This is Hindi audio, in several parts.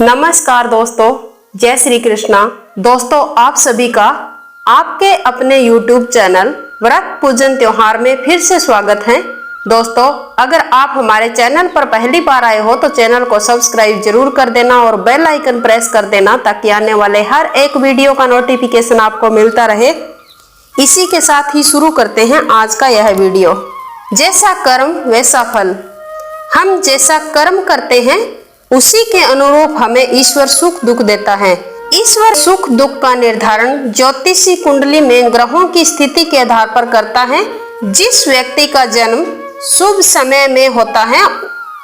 नमस्कार दोस्तों, जय श्री कृष्णा। दोस्तों, आप सभी का आपके अपने YouTube चैनल व्रत पूजन त्योहार में फिर से स्वागत है। दोस्तों, अगर आप हमारे चैनल पर पहली बार आए हो तो चैनल को सब्सक्राइब जरूर कर देना और बेल आइकन प्रेस कर देना ताकि आने वाले हर एक वीडियो का नोटिफिकेशन आपको मिलता रहे। इसी के साथ ही शुरू करते हैं आज का यह वीडियो। जैसा कर्म वैसा फल। हम जैसा कर्म करते हैं उसी के अनुरूप हमें ईश्वर सुख दुख देता है। ईश्वर सुख दुख का निर्धारण ज्योतिषी कुंडली में ग्रहों की स्थिति के आधार पर करता है। जिस व्यक्ति का जन्म शुभ समय में होता है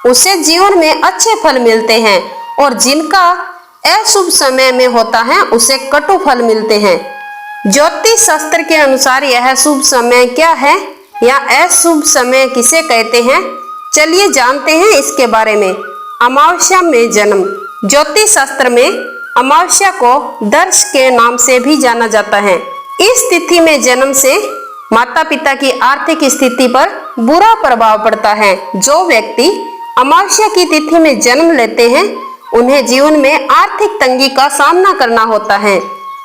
उसे जीवन में अच्छे फल मिलते हैं और जिनका अशुभ समय में होता है उसे कटु फल मिलते हैं। ज्योतिष शास्त्र के अनुसार यह शुभ समय क्या है या अशुभ समय किसे कहते हैं, चलिए जानते हैं इसके बारे में। अमावस्या में जन्म। ज्योतिष शास्त्र में अमावस्या को दर्श के नाम से भी जाना जाता है। इस तिथि में जन्म से माता पिता की आर्थिक स्थिति पर बुरा प्रभाव पड़ता है। जो व्यक्ति अमावस्या की तिथि में जन्म लेते हैं उन्हें जीवन में आर्थिक तंगी का सामना करना होता है।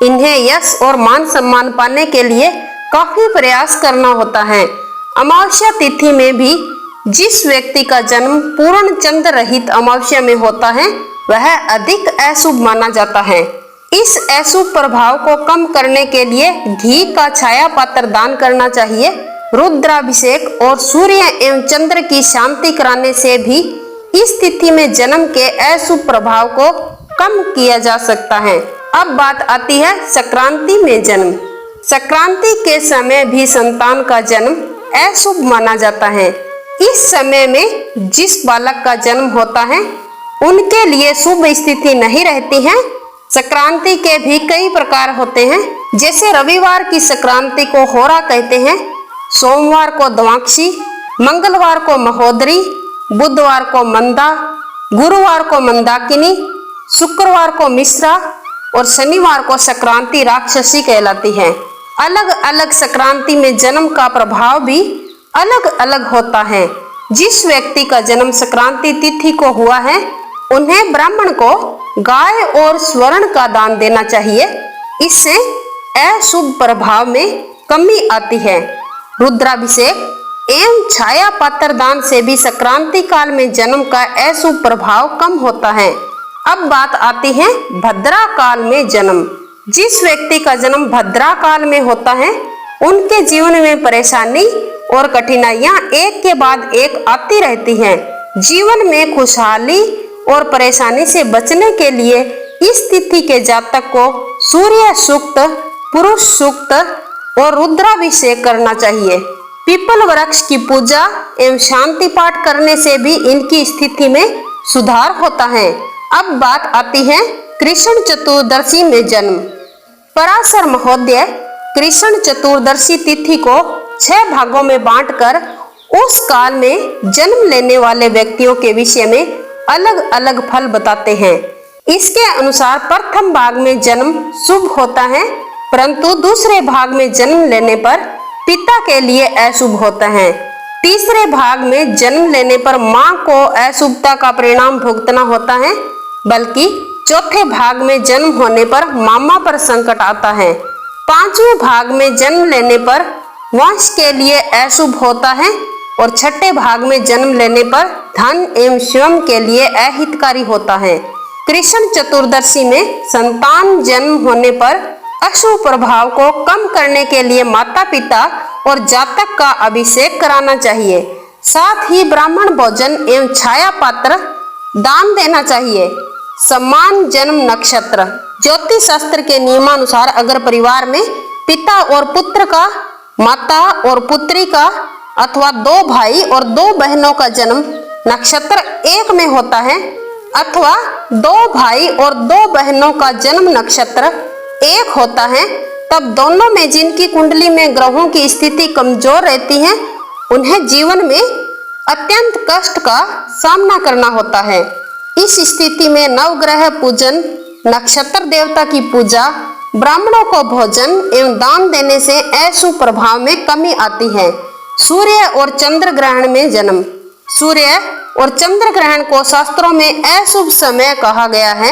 इन्हें यश और मान सम्मान पाने के लिए काफी प्रयास करना होता है। अमावस्या तिथि में भी जिस व्यक्ति का जन्म पूर्ण चंद्र रहित अमावस्या में होता है वह अधिक अशुभ माना जाता है। इस अशुभ प्रभाव को कम करने के लिए घी का छाया पात्र दान करना चाहिए। रुद्राभिषेक और सूर्य एवं चंद्र की शांति कराने से भी इस तिथि में जन्म के अशुभ प्रभाव को कम किया जा सकता है। अब बात आती है संक्रांति में जन्म। संक्रांति के समय भी संतान का जन्म अशुभ माना जाता है। इस समय में जिस बालक का जन्म होता है उनके लिए शुभ स्थिति नहीं रहती है। संक्रांति के भी कई प्रकार होते हैं, जैसे रविवार की संक्रांति को होरा कहते हैं, सोमवार को द्वादशी, मंगलवार को महोदरी, बुधवार को मंदा, गुरुवार को मंदाकिनी, शुक्रवार को मिश्रा और शनिवार को संक्रांति राक्षसी कहलाती है। अलग अलग संक्रांति में जन्म का प्रभाव भी अलग अलग होता है। जिस व्यक्ति का जन्म संक्रांति तिथि को हुआ है उन्हें ब्राह्मण को गाय और स्वर्ण का दान देना चाहिए। इससे अशुभ प्रभाव में कमी आती है। रुद्राभिषेक एवं छाया पात्र दान से भी संक्रांति काल में जन्म का अशुभ प्रभाव कम होता है। अब बात आती है भद्रा काल में जन्म। जिस व्यक्ति का जन्म भद्रा काल में होता है उनके जीवन में परेशानी और कठिनाइयां एक के बाद एक आती रहती हैं। जीवन में खुशहाली और परेशानी से बचने के लिए इस तिथि के जातक को सूर्य सूक्त, पुरुष सूक्त और रुद्राभिषेक करना चाहिए। पीपल वृक्ष की पूजा एवं शांति पाठ करने से भी इनकी स्थिति में सुधार होता है। अब बात आती है कृष्ण चतुर्दशी में जन्म। पराशर महोदय कृष्ण चतुर्दशी तिथि को 6 भागों में बांटकर उस काल में जन्म लेने वाले व्यक्तियों के विषय में अलग अलग फल बताते हैं। इसके अनुसार प्रथम भाग में जन्म शुभ होता है, परंतु दूसरे भाग में जन्म लेने पर पिता के लिए अशुभ होता है। तीसरे भाग में जन्म लेने पर मां को अशुभता का परिणाम भुगतना होता है, बल्कि चौथे भाग में जन्म होने पर मामा पर संकट आता है। पांचवें भाग में जन्म लेने पर वंश के लिए अशुभ होता है और छठे भाग में जन्म लेने पर धन एवं स्वयं के लिए अहितकारी होता है। कृष्ण चतुर्दशी में संतान जन्म होने पर अशुभ प्रभाव को कम करने के लिए माता पिता और जातक का अभिषेक कराना चाहिए। साथ ही ब्राह्मण भोजन एवं छाया पात्र दान देना चाहिए। सम्मान जन्म नक्षत्र। ज्योतिष शास्त्र के नियमानुसार अगर परिवार में पिता और पुत्र का, माता और पुत्री का अथवा 2 भाई और 2 बहनों का जन्म नक्षत्र एक में होता है अथवा 2 भाई और 2 बहनों का जन्म नक्षत्र एक होता है, तब दोनों में जिनकी कुंडली में ग्रहों की स्थिति कमजोर रहती है उन्हें जीवन में अत्यंत कष्ट का सामना करना होता है। इस स्थिति में नवग्रह पूजन, नक्षत्र देवता की पूजा, ब्राह्मणों को भोजन एवं दान देने से अशुभ प्रभाव में कमी आती है। सूर्य और चंद्र ग्रहण में जन्म। सूर्य और चंद्र ग्रहण को शास्त्रों में अशुभ समय कहा गया है।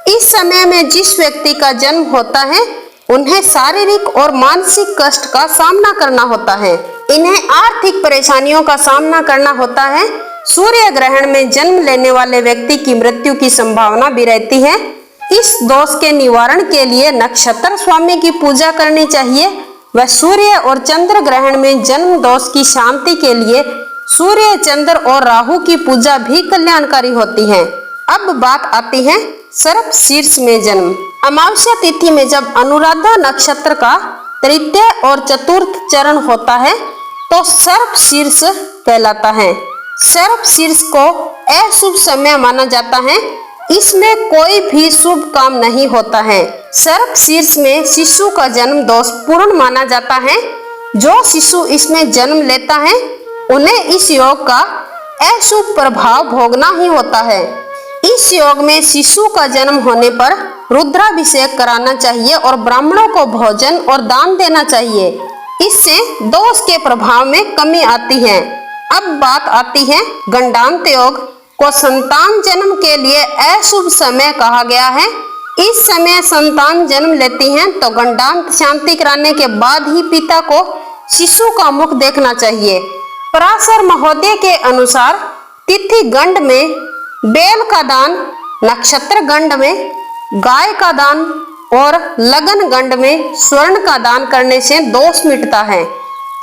इस समय में जिस व्यक्ति का जन्म होता है उन्हें शारीरिक और मानसिक कष्ट का सामना करना होता है। इन्हें आर्थिक परेशानियों का सामना करना होता है। सूर्य ग्रहण में जन्म लेने वाले व्यक्ति की मृत्यु की संभावना भी रहती है। इस दोष के निवारण के लिए नक्षत्र स्वामी की पूजा करनी चाहिए। वह सूर्य और चंद्र ग्रहण में जन्म दोष की शांति के लिए सूर्य, चंद्र और राहु की पूजा भी कल्याणकारी होती है। अब बात आती है सर्प शीर्ष में जन्म। अमावस्या तिथि में जब अनुराधा नक्षत्र का तृतीय और चतुर्थ चरण होता है तो सर्प शीर्ष कहलाता है। सर्प शीर्ष को अशुभ समय माना जाता है। इसमें कोई भी शुभ काम नहीं होता है। सर्प शीर्ष में शिशु का जन्म दोष पूर्ण माना जाता है। जो शिशु इसमें जन्म लेता है उन्हें इस योग का अशुभ प्रभाव भोगना ही होता है। इस योग में शिशु का जन्म होने पर रुद्राभिषेक कराना चाहिए और ब्राह्मणों को भोजन और दान देना चाहिए। इससे दोष के प्रभाव में कमी आती है। अब बात आती है गंडांत योग को संतान जन्म के लिए अशुभ समय कहा गया है। इस समय संतान जन्म लेती हैं तो गंडांत शांति कराने के बाद ही पिता को शिशु का मुख देखना चाहिए। पराशर महोदय के अनुसार तिथि गंड में बेल का दान, नक्षत्र गंड में गाय का दान और लगन गंड में स्वर्ण का दान करने से दोष मिटता है।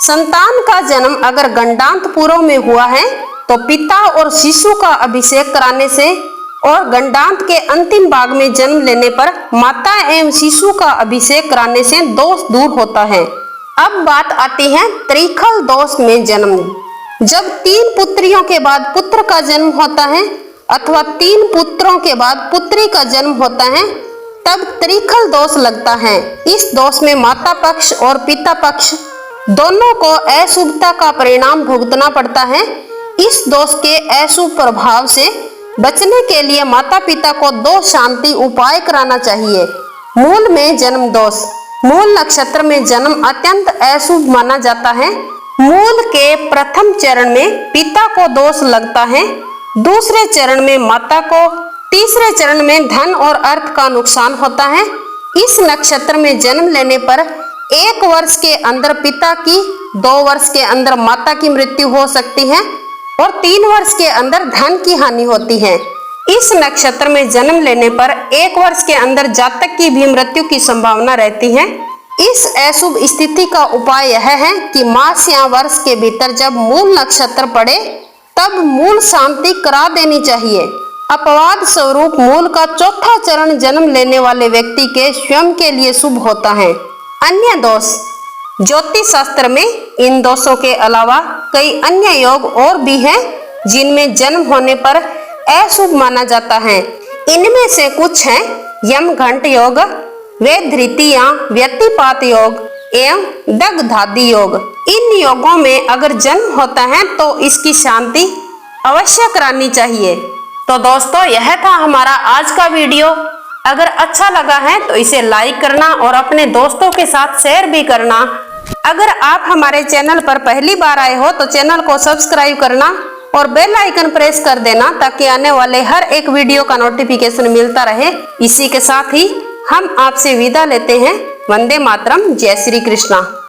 संतान का जन्म अगर गंडांत पूर्व में हुआ है तो पिता और शिशु का अभिषेक कराने से और गंडांत के अंतिम भाग में जन्म लेने पर माता एवं शिशु का अभिषेक कराने से दोष दूर होता है। अब बात आती है त्रिखल दोष में जन्म। जब 3 पुत्रियों के बाद पुत्र का जन्म होता है अथवा 3 पुत्रों के बाद पुत्री का जन्म होता है तब त्रिखल दोष लगता है। इस दोष में माता पक्ष और पिता पक्ष दोनों को अशुभता का परिणाम भुगतना पड़ता है। इस दोष के अशुभ प्रभाव से बचने के लिए माता पिता को 2 शांति उपाय कराना चाहिए। मूल में जन्म दोष। मूल नक्षत्र में जन्म अत्यंत अशुभ माना जाता है। मूल के प्रथम चरण में पिता को दोष लगता है, दूसरे चरण में माता को, तीसरे चरण में धन और अर्थ का नुकसान होता है। इस नक्षत्र में जन्म लेने पर 1 वर्ष के अंदर पिता की, 2 वर्ष के अंदर माता की मृत्यु हो सकती है और 3 वर्ष के अंदर धन की हानि होती है। इस नक्षत्र में जन्म लेने पर 1 वर्ष के अंदर जातक की भी मृत्यु की संभावना रहती है। इस अशुभ स्थिति का उपाय यह है कि मास या वर्ष के भीतर जब मूल नक्षत्र पड़े तब मूल शांति करा देनी चाहिए। अपवाद स्वरूप मूल का 4था चरण जन्म लेने वाले व्यक्ति के स्वयं के लिए शुभ होता है। अन्य दोष। ज्योतिष शास्त्र में इन दोषों के अलावा कई अन्य योग और भी हैं जिनमें जन्म होने पर अशुभ माना जाता है। इनमें से कुछ हैं यम घंट योग, वेधृति या व्यतिपात योग एवं दग्धादि योग। इन योगों में अगर जन्म होता है तो इसकी शांति अवश्य करानी चाहिए। तो दोस्तों यह था हमारा आज का वीडियो। अगर अच्छा लगा है तो इसे लाइक करना और अपने दोस्तों के साथ शेयर भी करना। अगर आप हमारे चैनल पर पहली बार आए हो तो चैनल को सब्सक्राइब करना और बेल आइकन प्रेस कर देना ताकि आने वाले हर एक वीडियो का नोटिफिकेशन मिलता रहे। इसी के साथ ही हम आपसे विदा लेते हैं। वंदे मातरम। जय श्री कृष्णा।